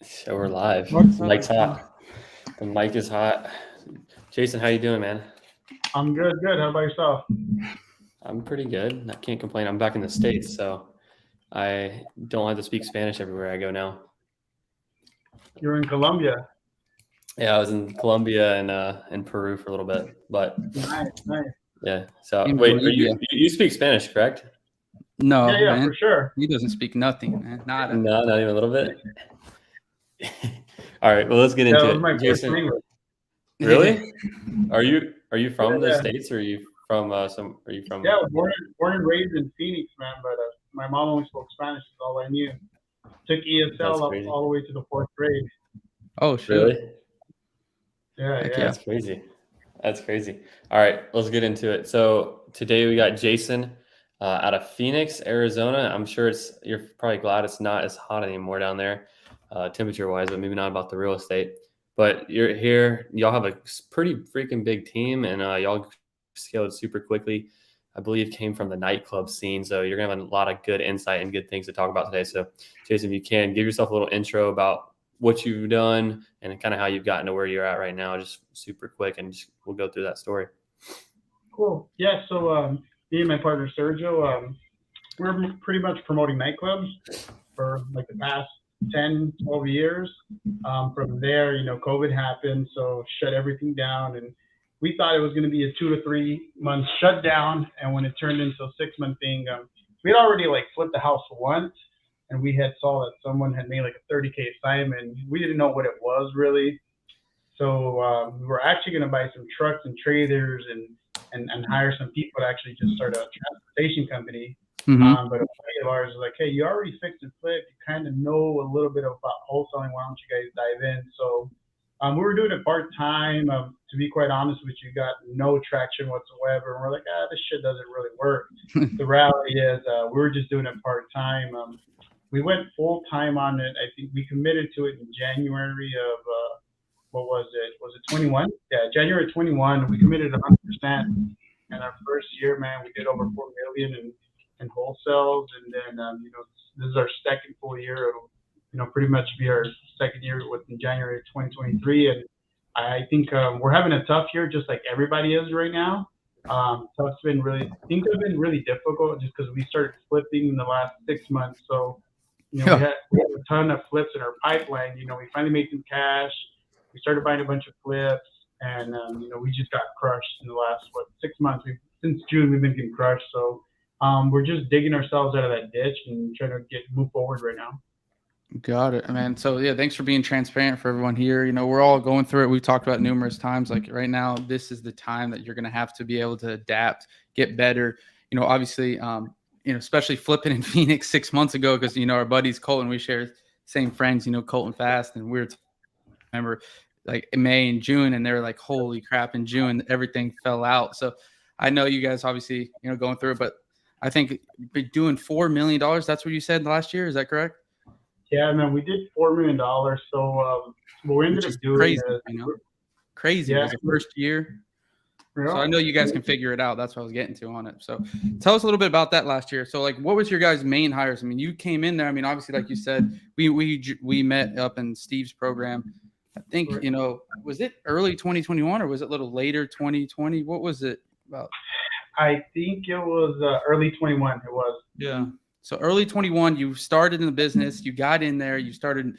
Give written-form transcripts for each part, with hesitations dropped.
So we're live. What's The up? mic's hot. The mic is hot. Jaysen, how you doing, man? I'm good, good. How about yourself? I'm pretty good. I can't complain. I'm back in the States, so I don't have to speak Spanish everywhere I go now. You're in Colombia. Yeah, I was in Colombia and Peru for a little bit, but Nice, nice. yeah. So In wait, Bolivia. you speak Spanish, correct? No, Yeah, man. for sure. He doesn't speak nothing, man. Nada. No, not even a little bit. All right, well, let's get That into was it. my first Jaysen, language. really? Are you from the Yeah, States, or are you from Are you yeah. from? Born and raised in Phoenix, man. But my mom only spoke Spanish. That's all I knew. Took That's ESL up crazy. all the way to the fourth grade. Oh, shoot. Really? Yeah, Heck yeah. That's crazy. That's crazy. All right, let's get into it. So today we got Jaysen out of Phoenix, Arizona. I'm sure you're probably glad it's not as hot anymore down there, temperature-wise, but maybe not about the real estate. But you're here. Y'all have a pretty freaking big team, and y'all scaled super quickly. I believe came from the nightclub scene, so you're gonna have a lot of good insight and good things to talk about today. So, Jaysen, if you can give yourself a little intro about what you've done and kind of how you've gotten to where you're at right now, just super quick, and we'll go through that story. Cool. Yeah. So me and my partner Sergio, we're pretty much promoting nightclubs for like the past 10, 12 years. From there, COVID happened, so shut everything down. And we thought it was going to be a 2 to 3 month shutdown. And when it turned into a 6 month thing, we had already like flipped the house once. And we had saw that someone had made like a 30K assignment. We didn't know what it was really. So we were actually going to buy some trucks and trailers and hire some people to actually just start a transportation company. Mm-hmm. But a buddy of ours was like, hey, you already fixed and flipped. You kind of know a little bit about wholesaling. Why don't you guys dive in? So we were doing it part-time. To be quite honest with you, got no traction whatsoever. And we're like, this shit doesn't really work. The reality is we were just doing it part-time. We went full-time on it. I think we committed to it in January of, what was it? Was it 21? Yeah, January 21. We committed 100%. And our first year, man, we did over 4 million in wholesales, and then this is our second full year. It'll pretty much be our second year within January 2023, and I think we're having a tough year, just like everybody is right now. Things have been really difficult just because we started flipping in the last 6 months. So we had a ton of flips in our pipeline. We finally made some cash. We started buying a bunch of flips, and we just got crushed in the last 6 months. Since June we've been getting crushed. So we're just digging ourselves out of that ditch and trying to move forward right now. Got it, man. So yeah, thanks for being transparent for everyone here. We're all going through it. We've talked about it numerous times. Like right now, this is the time that you're going to have to be able to adapt, get better. Obviously, especially flipping in Phoenix 6 months ago, because our buddies Colton, we share same friends. Colton Fast, and remember like in May and June, and they're like, holy crap, in June everything fell out. So I know you guys obviously going through it, but I think doing $4 million, that's what you said last year. Is that correct? Yeah, man, we did $4 million. So what we ended up doing crazy, is crazy. Yeah. It was the first year. Yeah. So I know you guys can figure it out. That's what I was getting to on it. So tell us a little bit about that last year. So like, what was your guys' main hires? I mean, you came in there. I mean, obviously, like you said, we met up in Steve's program. I think, was it early 2021 or was it a little later 2020? What was it about? I think it was early 21. It was. Yeah. So early 21, you started in the business, you got in there, you started,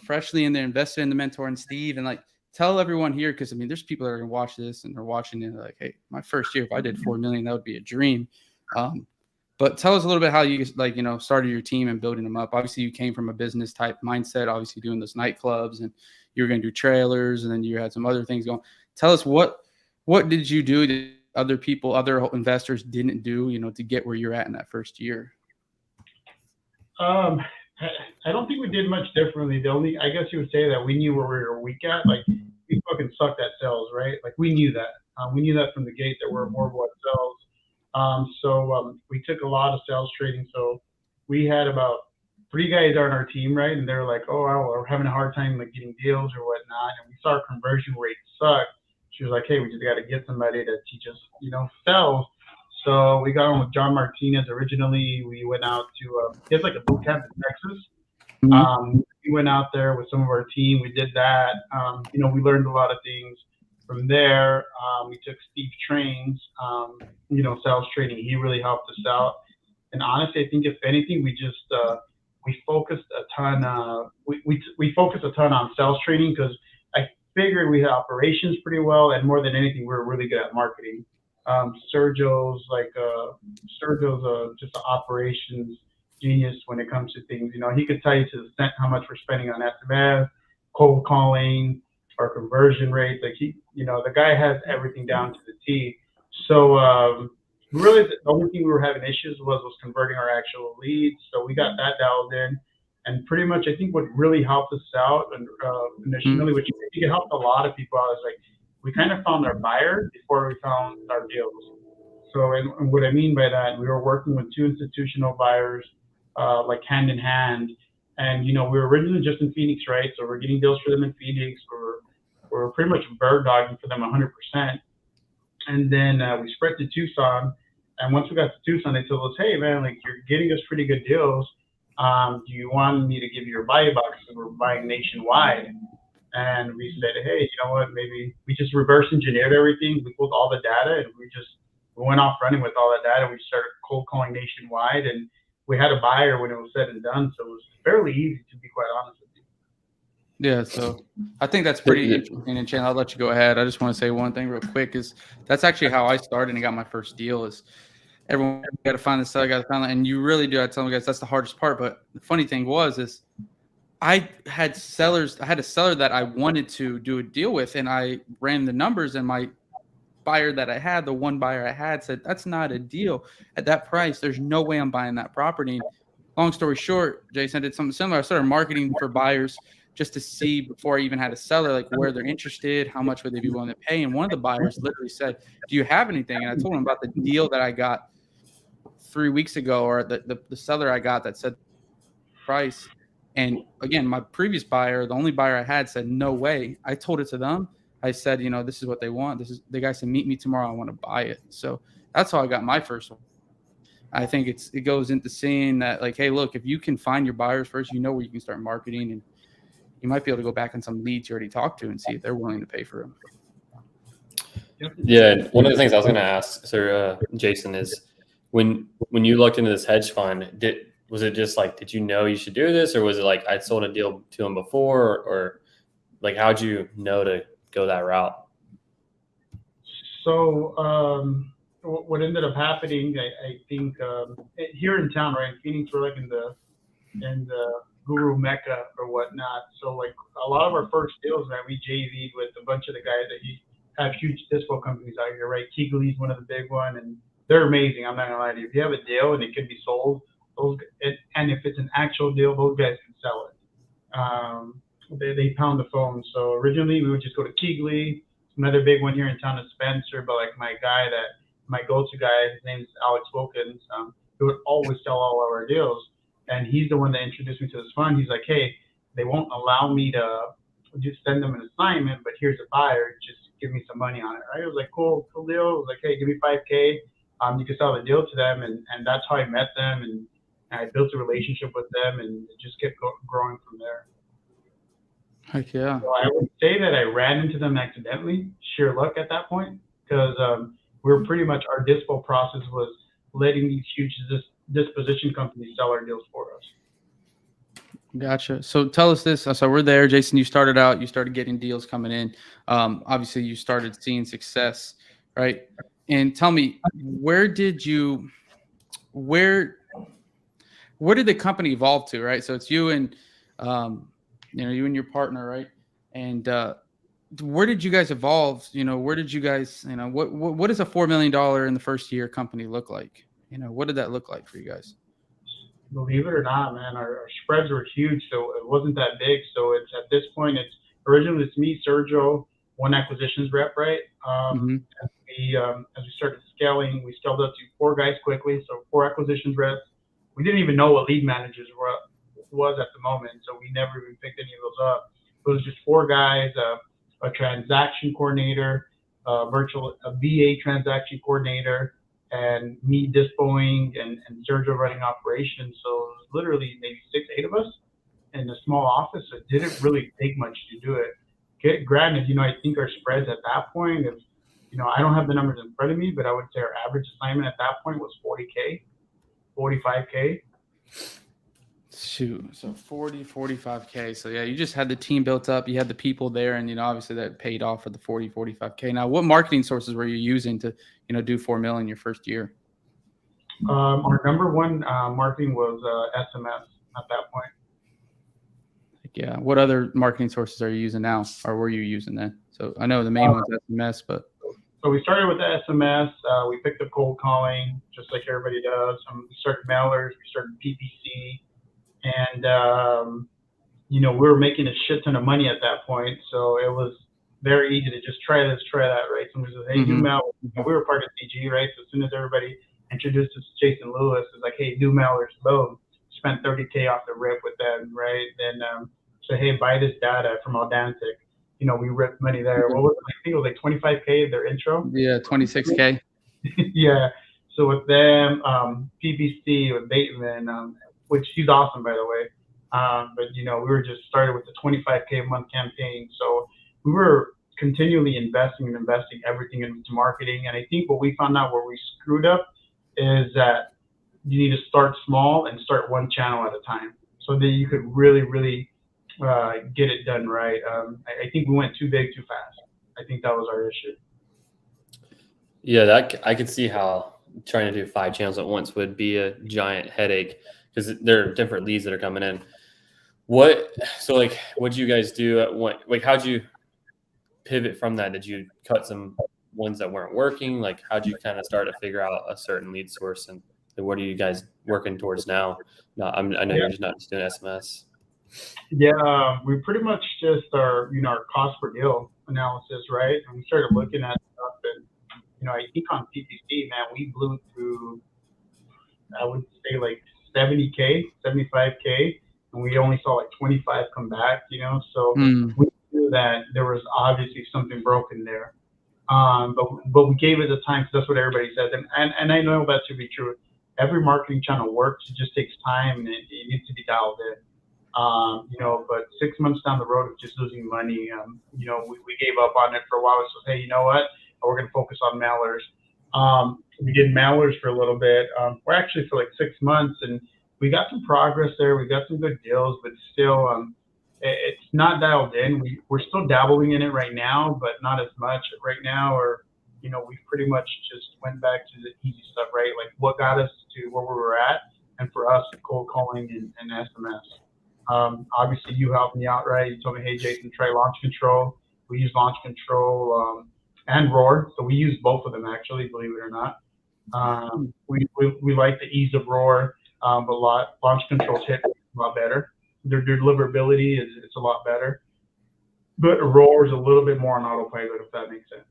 freshly in there, invested in the mentor and Steve, and like, tell everyone here, because I mean, there's people that are going to watch this and they're watching it like, hey, my first year, if I did 4 million, that would be a dream. But tell us a little bit how you started your team and building them up. Obviously, you came from a business type mindset, obviously doing those nightclubs, and you were going to do trailers, and then you had some other things going. Tell us what did you do that other investors didn't do, to get where you're at in that first year? I don't think we did much differently. I guess you would say that we knew where we were weak at. Like we fucking sucked at sales, right? Like we knew that. We knew that from the gate that we're horrible at sales. So we took a lot of sales training. So we had about 3 guys on our team, right? And they were like, oh, we're having a hard time like getting deals or whatnot. And we saw our conversion rate suck. She was like, hey, we just got to get somebody to teach us, sales. So we got on with John Martinez originally. We went out to he has like a boot camp in Texas. Mm-hmm. we went out there with some of our team. We did that. We learned a lot of things from there. We took Steve Train's, sales training. He really helped us out. And honestly, I think if anything, we just we focused a ton. We focused a ton on sales training because I figured we had operations pretty well, and more than anything, we were really good at marketing. Sergio's just an operations genius when it comes to things. He could tell you to the cent how much we're spending on SMS, cold calling, our conversion rate. The guy has everything down to the T. So really, the only thing we were having issues was converting our actual leads. So we got that dialed in, and pretty much I think what really helped us out and initially, which I think it helped a lot of people out, is we kind of found our buyer before we found our deals. So, and what I mean by that, we were working with two institutional buyers, hand in hand. And, we were originally just in Phoenix, right? So we're getting deals for them in Phoenix. We're pretty much bird dogging for them 100%. And then we spread to Tucson. And once we got to Tucson, they told us, hey, man, you're getting us pretty good deals. Do you want me to give you your buy box? Because we're buying nationwide. And we said, hey, you know what? Maybe we just reverse engineered everything. We pulled all the data and we went off running with all that data. We started cold calling nationwide, and we had a buyer when it was said and done. So it was fairly easy, to be quite honest with you. Yeah, so I think that's pretty interesting. And Chan, I'll let you go ahead. I just want to say one thing real quick is that's actually how I started and got my first deal. Is everyone got to find the seller, got to find it, and you really do. I tell them guys that's the hardest part. But the funny thing is I had a seller that I wanted to do a deal with, and I ran the numbers, and my buyer that I had, the one buyer I had, said, that's not a deal at that price. There's no way I'm buying that property. Long story short, Jaysen did something similar. I started marketing for buyers just to see before I even had a seller, where they're interested, how much would they be willing to pay. And one of the buyers literally said, do you have anything? And I told him about the deal that I got 3 weeks ago, or the seller I got that said price. And again, my previous buyer, the only buyer I had, said, no way. I told it to them. I said, this is what they want. The guy said, meet me tomorrow. I want to buy it. So that's how I got my first one. I think it goes into seeing that, hey, look, if you can find your buyers first, where you can start marketing, and you might be able to go back on some leads you already talked to and see if they're willing to pay for them. Yeah. One of the things I was going to ask, Sir Jaysen, is when you looked into this hedge fund, was it just did you know you should do this, or was it I sold a deal to him before, or how'd you know to go that route? So what ended up happening, I think here in town, right in Phoenix, we're in the guru mecca or whatnot. So a lot of our first deals, man, we JV'd with a bunch of the guys that have huge dispo companies out here, right? Keegley's one of the big one, and they're amazing. I'm not gonna lie to you. If you have a deal and it can be sold, and if it's an actual deal, those guys can sell it. They pound the phone. So originally we would just go to Keegley. Another big one here in town is Spencer, but my go-to guy, his name is Alex Wilkins. He would always sell all of our deals, and he's the one that introduced me to this fund. He's like, hey, they won't allow me to just send them an assignment, but here's a buyer, just give me some money on it. Right? I was like, cool deal. I was like, hey, give me $5K. You can sell the deal to them, and that's how I met them, and I built a relationship with them, and it just kept growing from there. Heck yeah. So I would say that I ran into them accidentally, sheer luck at that point, because we were pretty much, our dispo process was letting these huge disposition companies sell our deals for us. Gotcha. So tell us this. So we're there, Jaysen. You started getting deals coming in. Obviously, you started seeing success, right? And tell me, where did the company evolve to, right? So it's you and you and your partner, right? And where did you guys evolve? Where did you guys, what does a $4 million in the first year company look like? What did that look like for you guys? Believe it or not, man, our spreads were huge, so it wasn't that big. So it's at this point, originally it's me, Sergio, one acquisitions rep, right? As we started scaling, we scaled up to 4 guys quickly. So 4 acquisitions reps. We didn't even know what lead managers was at the moment, so we never even picked any of those up. It was just 4 guys, a transaction coordinator, a VA transaction coordinator, and me dispoing and Sergio running operations. So it was literally maybe 6, 8 of us. in a small office. So it didn't really take much to do it. Granted, I think our spreads at that point, if I don't have the numbers in front of me, but I would say our average assignment at that point was 40K, 45K. Shoot, so 40, 45K. So yeah, you just had the team built up, you had the people there, and obviously that paid off for the 40, 45K. Now, what marketing sources were you using to do 4 million your first year? Our number one marketing was SMS at that point. Yeah. What other marketing sources are you using now, or were you using then? So I know the main one's SMS, but so we started with the SMS. We picked up cold calling, just like everybody does. We started mailers. We started PPC, and we were making a shit ton of money at that point. So it was very easy to just try this, try that, right? Somebody says, "Hey, do mail." We were part of CG, right? So as soon as everybody introduced us to Jaysen Lewis, it's like, "Hey, do mailers." Boom. Spent 30K off the rip with them, right? Then say, "Hey, buy this data from Audantic." We ripped money there. What was it? I think it was like 25K their intro. Yeah, 26K. Yeah. So with them, PPC with Bateman, which he's awesome, by the way. But we were just started with the 25K a month campaign. So we were continually investing everything into marketing. And I think what we found out where we screwed up is that you need to start small and start one channel at a time, so that you could really, really get it done right. I think we went too big too fast. I think that was our issue. Yeah, that I could see how trying to do 5 channels at once would be a giant headache, because there are different leads that are coming in. What did you guys do at one? Like, how'd you pivot from that? Did you cut some ones that weren't working? Like, how'd you kind of start to figure out a certain lead source, and what are you guys working towards now? No, I know you're just not just doing SMS. Yeah, we pretty much just our cost per deal analysis, right? And we started looking at stuff, and I think on PPC, man, we blew through, I would say, like 70K, 75K, and we only saw like 25 come back. So we knew that there was obviously something broken there. But we gave it the time, because that's what everybody says, and I know that to be true. Every marketing channel works. It just takes time, and it needs to be dialed in. But 6 months down the road of just losing money, we gave up on it for a while. So, hey, you know what? We're going to focus on mailers. We did mailers for a little bit. We're actually for like 6 months, and we got some progress there. We got some good deals, but still, it's not dialed in. We're still dabbling in it right now, but not as much right now. Or, we pretty much just went back to the easy stuff, right? Like what got us to where we were at, and for us, cold calling and SMS. Obviously, you helped me out, right? You told me, "Hey, Jaysen, try Launch Control." We use Launch Control and Roar, so we use both of them actually, believe it or not. We like the ease of Roar, but Launch Control's hit a lot better. Their deliverability is a lot better, but Roar is a little bit more on autopilot, if that makes sense.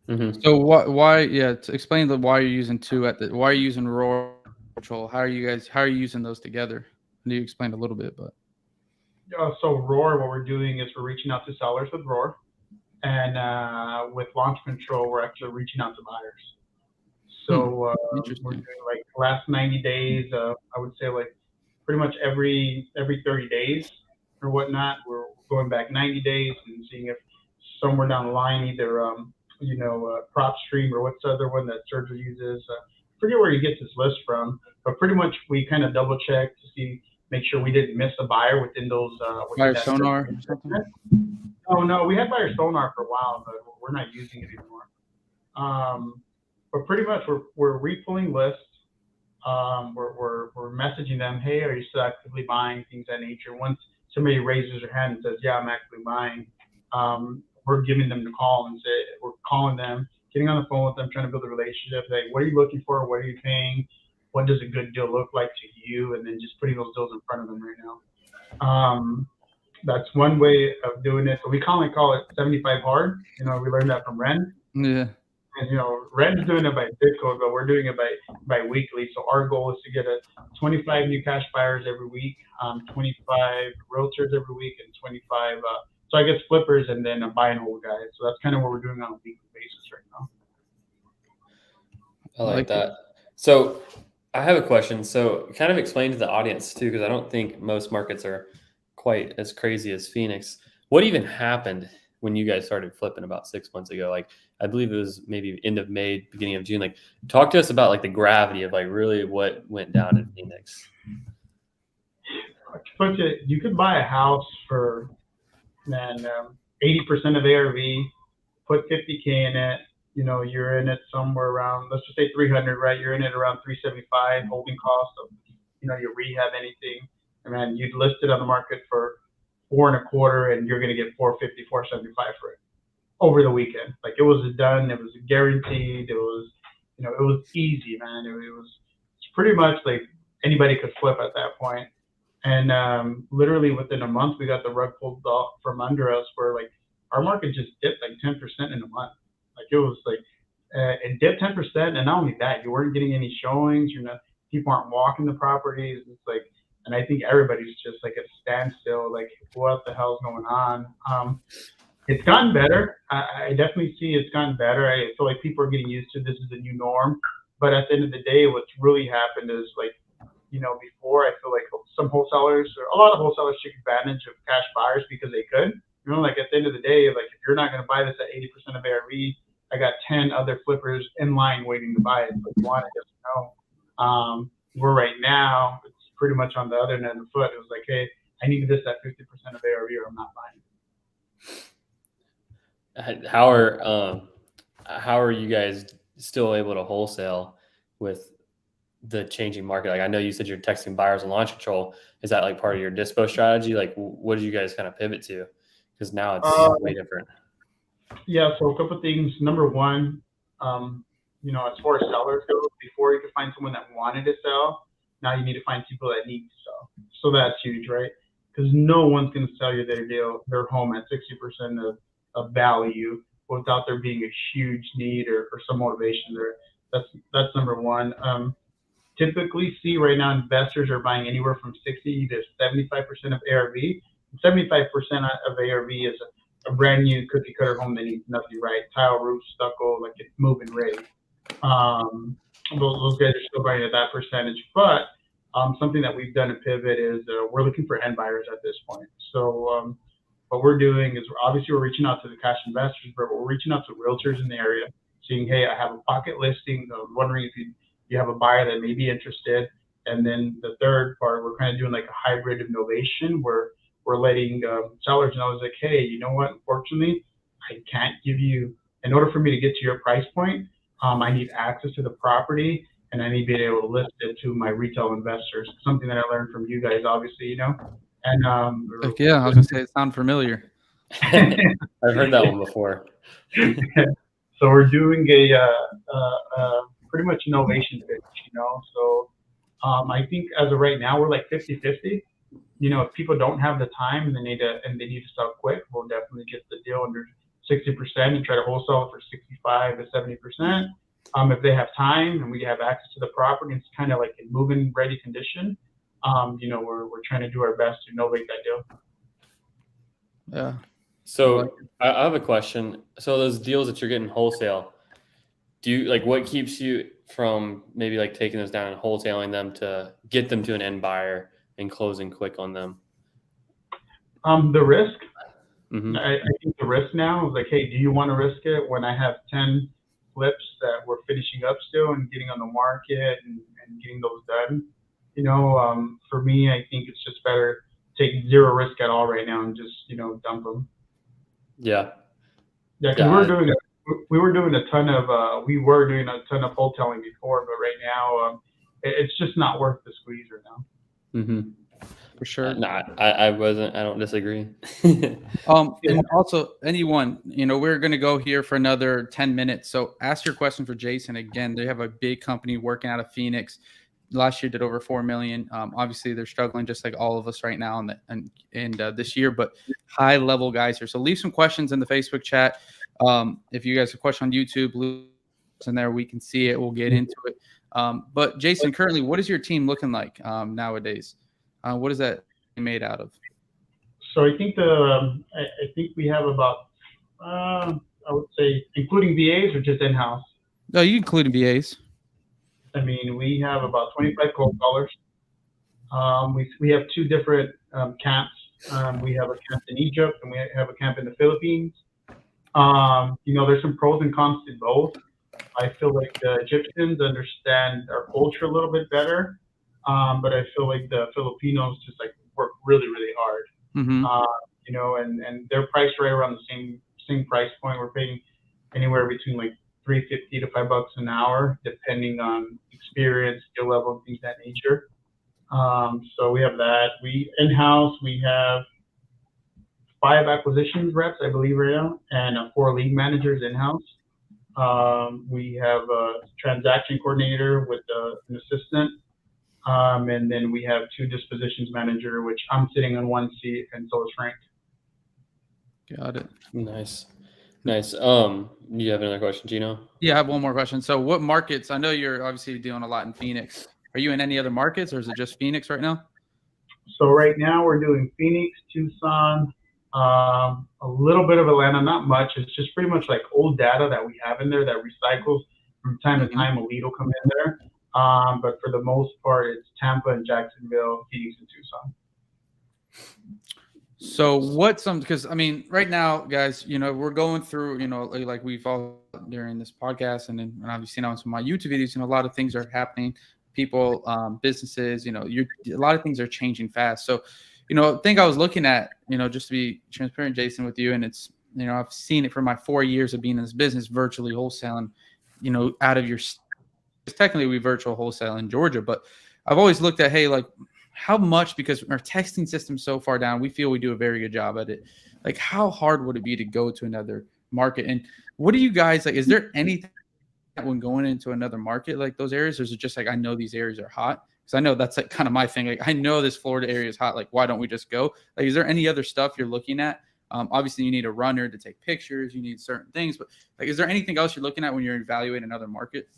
Mm-hmm. So why? Yeah, to explain why you're using two why are you using Roar Control? How are you using those together? I know you explained a little bit, but. So Roar, what we're doing is we're reaching out to sellers with Roar, and with Launch Control, we're actually reaching out to buyers. So we're doing like last 90 days. I would say like pretty much every 30 days or whatnot. We're going back 90 days and seeing if somewhere down the line, either PropStream or what's the other one that Sergio uses. Forget where he gets his list from, but pretty much we kind of double check to make sure we didn't miss a buyer within those. Buyer Sonar or something? Oh no, we had Buyer Sonar for a while, but we're not using it anymore. But pretty much we're repulling lists. We're messaging them, "Hey, are you still actively buying?" Things of that nature. Once somebody raises their hand and says, "Yeah, I'm actively buying," we're giving them the call and we're calling them, getting on the phone with them, trying to build a relationship. Like, what are you looking for? What are you paying? What does a good deal look like to you? And then just putting those deals in front of them right now. That's one way of doing it. So we call it 75 hard. We learned that from Ren. Yeah. And Ren's doing it by zip code, but we're doing it by weekly. So our goal is to get 25 new cash buyers every week, 25 realtors every week, and 25. So I guess flippers and then a buy and hold guy. So that's kind of what we're doing on a weekly basis right now. I like that. So I have a question. So kind of explain to the audience too, because I don't think most markets are quite as crazy as Phoenix. What even happened when you guys started flipping about 6 months ago? Like, I believe it was maybe end of May, beginning of June. Like, talk to us about like the gravity of like really what went down in Phoenix. But you could buy a house for 80% of ARV, put 50K in it. You know, you're in it somewhere around, let's just say 300, right? You're in it around 375 holding cost of, you know, your rehab, anything. And then you'd list it on the market for 4.25, and you're going to get 450, 475 for it over the weekend. Like, it was done. It was guaranteed. It was, you know, it was easy, man. It was pretty much like anybody could flip at that point. And literally within a month, we got the rug pulled off from under us, where like our market just dipped like 10% in a month. Like, it was like, it dipped 10%. And not only that, you weren't getting any showings. You know, people aren't walking the properties. It's like, and I think everybody's just like at a standstill. Like, what the hell's going on? It's gotten better. I definitely see it's gotten better. I feel like people are getting used to this is the new norm. But at the end of the day, what's really happened is, like, you know, before, I feel like some wholesalers, or a lot of wholesalers, took advantage of cash buyers because they could. You know, like, at the end of the day, like, if you're not going to buy this at 80% of ARV, I got 10 other flippers in line waiting to buy it. But you want it, yes or no. We're right now, it's pretty much on the other end of the foot. It was like, hey, I need this at 50% of ARV or I'm not buying. How are you guys still able to wholesale with the changing market? Like, I know you said you're texting buyers on launch control. Is that like part of your dispo strategy? Like, what did you guys kind of pivot to? Because now it's way different. Yeah, so a couple of things. Number one, you know, as far as sellers go, before you could find someone that wanted to sell, now you need to find people that need to sell. So that's huge, right? Because no one's going to sell you their home at 60% of value without there being a huge need or some motivation there. That's number one. Typically, see right now, investors are buying anywhere from 60 to 75% of ARV. 75% of ARV is a brand new cookie cutter home that needs nothing, right? Tile, roof, stucco, like it's move-in ready. Those guys are still buying at that percentage. But something that we've done to pivot is we're looking for end buyers at this point. So what we're doing is obviously we're reaching out to the cash investors, but we're reaching out to realtors in the area, saying, hey, I have a pocket listing. Wondering if you have a buyer that may be interested. And then the third part, we're kind of doing like a hybrid of novation where we're letting sellers know, is like, hey, you know what? Unfortunately, I can't give you, in order for me to get to your price point, I need access to the property and I need to be able to list it to my retail investors. Something that I learned from you guys, obviously, you know. And yeah, I was gonna say it sounds familiar. I've heard that one before. So we're doing a pretty much innovation pitch, you know. So I think as of right now, we're like 50-50. You know, if people don't have the time and they need to sell quick, we'll definitely get the deal under 60% and try to wholesale it for 65 to 70%. If they have time and we have access to the property, it's kind of like in move-in ready condition. You know, we're trying to do our best to innovate that deal. Yeah. So I have a question. So those deals that you're getting wholesale, do you like what keeps you from maybe like taking those down and wholesaling them to get them to an end buyer and closing quick on them? The risk. Mm-hmm. I think the risk now is like, hey, do you want to risk it when I have 10 flips that we're finishing up still and getting on the market and getting those done? You know, for me, I think it's just better take zero risk at all right now and just, you know, dump them. Yeah. Yeah, because we were doing a ton of wholesaling before, but right now it's just not worth the squeeze right now. Mm-hmm. For sure. No, I don't disagree. And also anyone, you know, we're going to go here for another 10 minutes. So ask your question for Jaysen. Again, they have a big company working out of Phoenix. Last year did over 4 million. Obviously they're struggling just like all of us right now and this year, but high level guys here. So leave some questions in the Facebook chat. If you guys have a question on YouTube, leave in there, we can see it. We'll get into it. But Jaysen, currently, what is your team looking like nowadays? What is that made out of? So I think I think we have about I would say including VAs or just in-house. No, you include VAs. I mean, we have about 25 cold callers. We have two different camps. We have a camp in Egypt, and we have a camp in the Philippines. There's some pros and cons to both. I feel like the Egyptians understand our culture a little bit better, but I feel like the Filipinos just like work really, really hard. Mm-hmm. And they're priced right around the same price point. We're paying anywhere between like $3.50 to $5 an hour, depending on experience, skill level, and things of that nature. So we have that. We in-house, we have 5 acquisitions reps, I believe, right now, and 4 league managers in-house. We have a transaction coordinator with an assistant, and then we have 2 dispositions manager, which I'm sitting on one seat, and so is Frank. Got it. Nice. You have another question, Gino? Yeah, I have one more question. So what markets, I know you're obviously doing a lot in Phoenix. Are you in any other markets, or is it just Phoenix right now? So right now we're doing Phoenix, Tucson, a little bit of Atlanta, not much. It's just pretty much like old data that we have in there that recycles from time to time. A lead will come in there. But for the most part, it's Tampa and Jacksonville, Phoenix and Tucson. So because I mean, right now, guys, we're going through, like we've all during this podcast and obviously now in some of my YouTube videos, a lot of things are happening. People, businesses, a lot of things are changing fast. So, I think I was looking at, just to be transparent, Jaysen, with you, and it's, I've seen it for my 4 years of being in this business, virtually wholesaling, out of your, technically we virtual wholesale in Georgia, but I've always looked at, hey, like how much, because our texting system's so far down, we feel we do a very good job at it. Like how hard would it be to go to another market? And what do you guys like? Is there anything when going into another market like those areas, or is it just like, I know these areas are hot? Because I know that's like kind of my thing. Like I know this Florida area is hot. Like why don't we just go? Like, is there any other stuff you're looking at? Obviously you need a runner to take pictures. You need certain things, but like, is there anything else you're looking at when you're evaluating another market?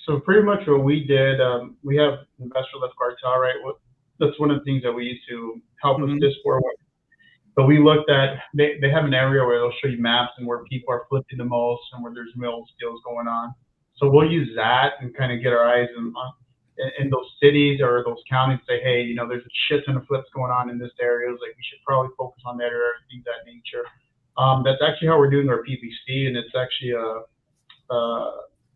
So pretty much what we did, we have investor left cartel, right? That's one of the things that we used to help us this for. But we looked at, they have an area where they'll show you maps and where people are flipping the most and where there's mill deals going on. So we'll use that and kind of get our eyes in those cities or those counties, say, hey, there's a shit ton of flips going on in this area. It's like we should probably focus on that area, things of that nature. That's actually how we're doing our PPC, and it's actually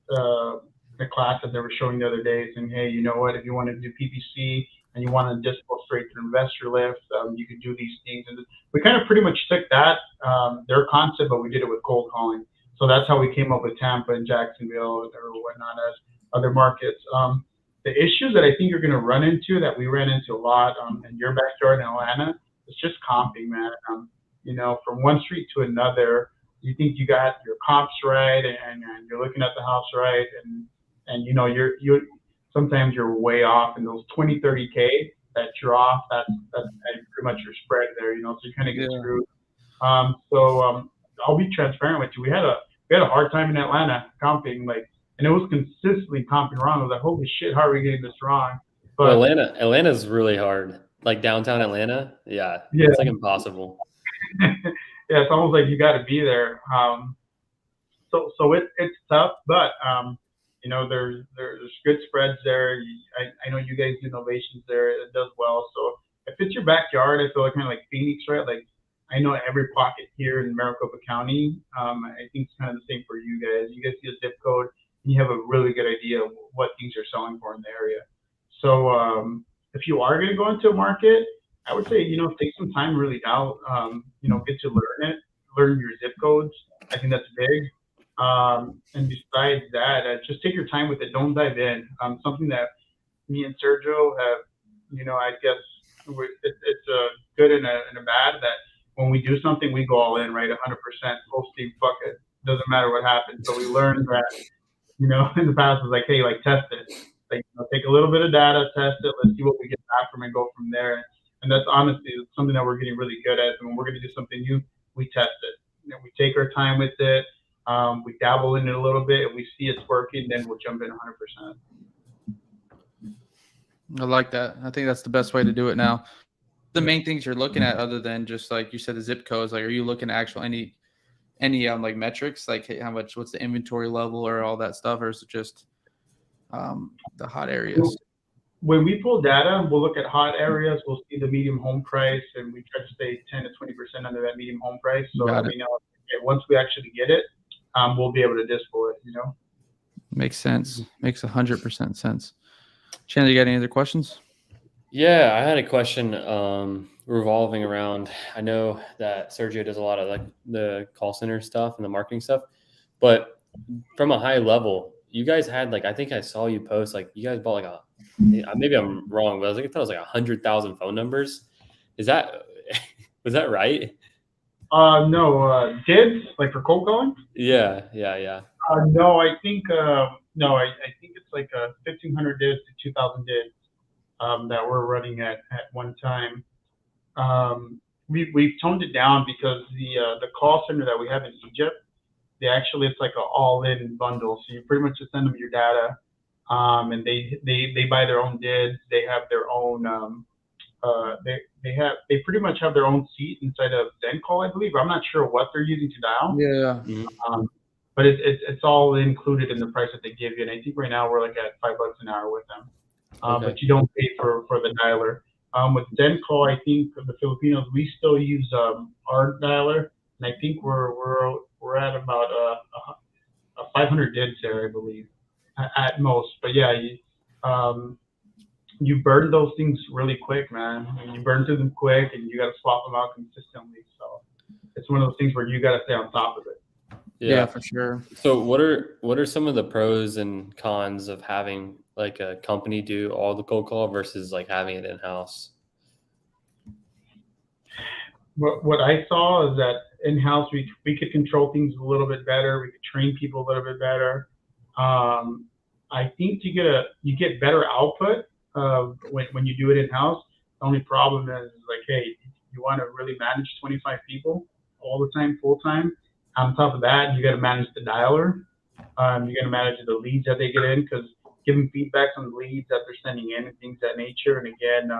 the class that they were showing the other day, saying, hey, you know what, if you want to do PPC and you want to just go straight to investor lift, you could do these things. And we kind of pretty much took that, their concept, but we did it with cold calling. So that's how we came up with Tampa and Jacksonville or whatnot as other markets. The issues that I think you're going to run into, that we ran into a lot in your backyard in Atlanta, it's just comping, man. From one street to another, you think you got your comps right and you're looking at the house right, and you're sometimes you're way off in those 20-30K that you're off. That's pretty much your spread there, so you kind of get screwed. I'll be transparent with you. We had a hard time in Atlanta comping, and it was consistently comping wrong. I was like, holy shit, how are we getting this wrong? But Atlanta's really hard. Like downtown Atlanta, yeah. It's like impossible. Yeah, it's almost like you got to be there. So it's tough, but there's good spreads there. I know you guys do innovations there. It does well. So if it's your backyard, I feel like kind of like Phoenix, right? Like I know every pocket here in Maricopa County. I think it's kind of the same for you guys. You guys see a zip code, and you have a really good idea of what things are selling for in the area. So if you are going to go into a market, I would say, take some time really out, get to learn your zip codes. I think that's big. And besides that, just take your time with it. Don't dive in. Something that me and Sergio have, I guess it's a good and a bad that when we do something, we go all in, right? 100%. Full steam, fuck it. Doesn't matter what happens. So we learned that, in the past, it's like, hey, test it. Take a little bit of data, test it. Let's see what we get back from and go from there. And that's honestly something that we're getting really good at. And when we're going to do something new, we test it. We take our time with it. We dabble in it a little bit. If we see it's working, then we'll jump in 100%. I like that. I think that's the best way to do it now. The main things you're looking at, other than just like you said, the zip codes, are you looking at actual any metrics, like hey, what's the inventory level or all that stuff, or is it just the hot areas? when we pull data, we'll look at hot areas, we'll see the medium home price, and we try to stay 10 to 20% under that medium home price. So Got that it. we know once we actually get it, we'll be able to dispo it, Makes sense. Makes 100% sense. Chandler, you got any other questions? Yeah, I had a question revolving around. I know that Sergio does a lot of like the call center stuff and the marketing stuff, but from a high level, you guys had like I think I saw you post like you guys bought like maybe I'm wrong, but I thought it was like 100,000 phone numbers. Is that was that right? No, dids, like for cold calling? Yeah. No, I think no, I think it's like 1,500 dids to 2,000 dids that we're running at one time. We've toned it down because the call center that we have in Egypt, it's like an all-in bundle. So you pretty much just send them your data, and they buy their own dids. They have their own they pretty much have their own seat inside of Zen Call, I believe. I'm not sure what they're using to dial. Yeah. Um, but it's all included in the price that they give you. And I think right now we're like at $5 an hour with them. Okay. But you don't pay for the dialer. With Zen Call, I think the Filipinos, we still use our dialer, and I think we're at about 500 dids there, I believe, at most. But yeah, you burn those things really quick, man. You burn through them quick, and you got to swap them out consistently. So it's one of those things where you got to stay on top of it. Yeah, for sure. So what are some of the pros and cons of having like a company do all the cold call versus like having it in house? What I saw is that in house we could control things a little bit better. We could train people a little bit better. I think you get better output when you do it in house. The only problem is like, hey, you want to really manage 25 people all the time, full time. On top of that, you got to manage the dialer. You got to manage the leads that they get in, because giving feedbacks on the leads that they're sending in and things of that nature. And again,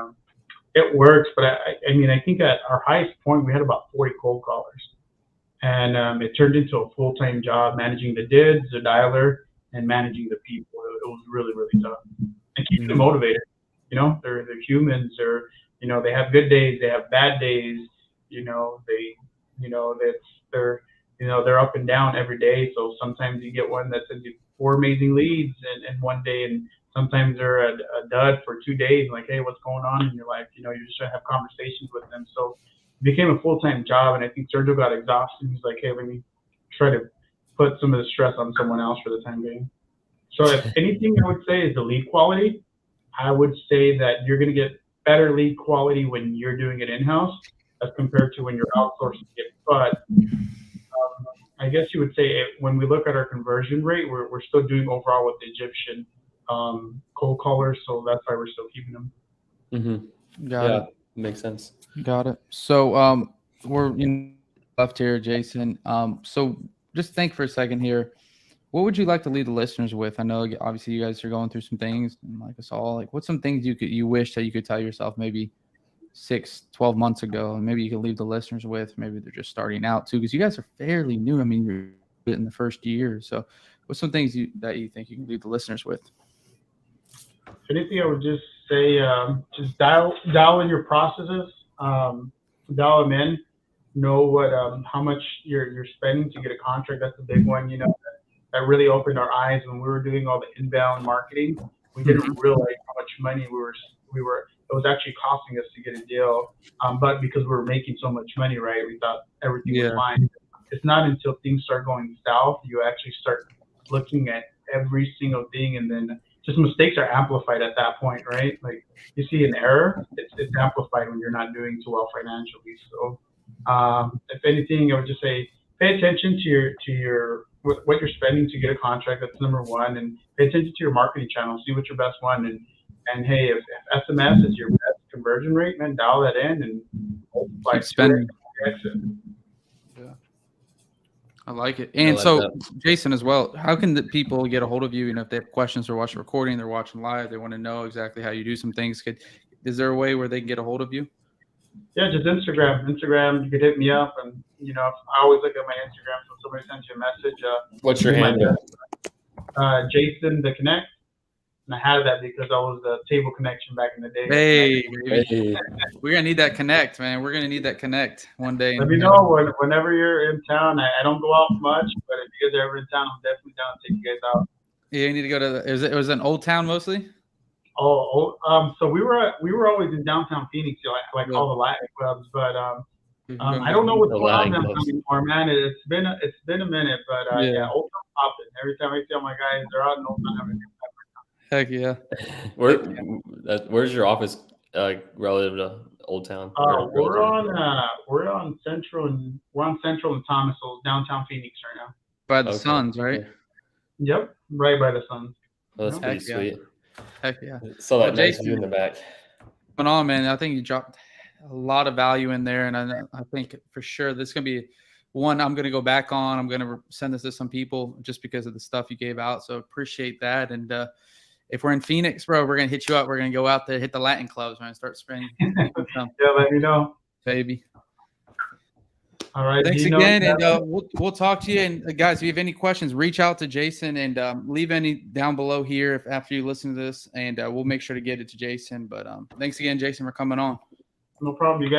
it works, but I mean, I think at our highest point we had about 40 cold callers, and it turned into a full-time job managing the dids, the dialer, and managing the people. It was really, really tough, and keeping them motivated. They're humans. They have good days, they have bad days. They're up and down every day. So sometimes you get one that sends you 4 amazing leads in one day, and sometimes they're a dud for 2 days. Like, hey, what's going on in your life? You're just trying to have conversations with them. So it became a full-time job, and I think Sergio got exhausted. He's like, hey, let me try to put some of the stress on someone else for the time being. So if anything, I would say is the lead quality. I would say that you're going to get better lead quality when you're doing it in-house as compared to when you're outsourcing it. But I guess you would say when we look at our conversion rate, we're still doing overall with the Egyptian cold callers, so that's why we're still keeping them. Mm-hmm. Got it. Makes sense. Got it. So we're left here, Jaysen. So just think for a second here. What would you like to leave the listeners with? I know obviously you guys are going through some things, and like us all. Like, what's some things you wish that you could tell yourself maybe 6-12 months ago, and maybe you could leave the listeners with? Maybe they're just starting out too, because you guys are fairly new. I mean, you're in the first year. So what's some things that you think you can leave the listeners with? If anything, I would just say just dial in your processes, dial them in, know what how much you're spending to get a contract. That's a big one. That really opened our eyes when we were doing all the inbound marketing. We didn't realize how much money we were. It was actually costing us to get a deal, but because we were making so much money, right? We thought everything was fine. It's not until things start going south you actually start looking at every single thing, and then just mistakes are amplified at that point, right? Like you see an error, it's amplified when you're not doing too well financially. So, if anything, I would just say pay attention to your what you're spending to get a contract. That's number one, and pay attention to your marketing channel. See what's your best one, and hey, if SMS is your best conversion rate, man, dial that in and multiply spending. Yeah, I like it. And so, Jaysen, as well, how can the people get a hold of you? If they have questions, they're watching recording, they're watching live, they want to know exactly how you do some things. Is there a way where they can get a hold of you? Yeah, just Instagram. You could hit me up, and I always look at my Instagram. So if somebody sends you a message. What's your handle? Jaysen the Connect. And I had that because I was the table connection back in the day. Hey, baby. Hey. We're gonna need that connect, man. We're gonna need that connect one day. Let me know whenever you're in town. I don't go out much, but if you guys are ever in town, I'm definitely down to take you guys out. Yeah, you need to go to. It was an Old Town mostly. So we were always in downtown Phoenix, like all the Latin clubs, but I don't know what's going on downtown anymore, man. It's been a minute, but yeah, Old Town popping. Every time I see all my guys, they're out in Old Town having a good time. Heck yeah. Where's your office relative to Old Town? We're on Central and Thomas, so downtown Phoenix right now. By the Suns, right? Yep, right by the Suns. Oh, that's pretty sweet. Heck yeah. So that nice view in the back. Going on, man. I think you dropped a lot of value in there, and I think for sure this is gonna be one I'm gonna go back on. I'm gonna send this to some people just because of the stuff you gave out. So appreciate that. And if we're in Phoenix, bro, we're gonna hit you up. We're gonna go out there, hit the Latin clubs, man. Start spending. Yeah, let me know, baby. All right. Thanks again, and we'll talk to you. And guys, if you have any questions, reach out to Jaysen and leave any down below here after you listen to this, and we'll make sure to get it to Jaysen. But thanks again, Jaysen, for coming on. No problem, you guys.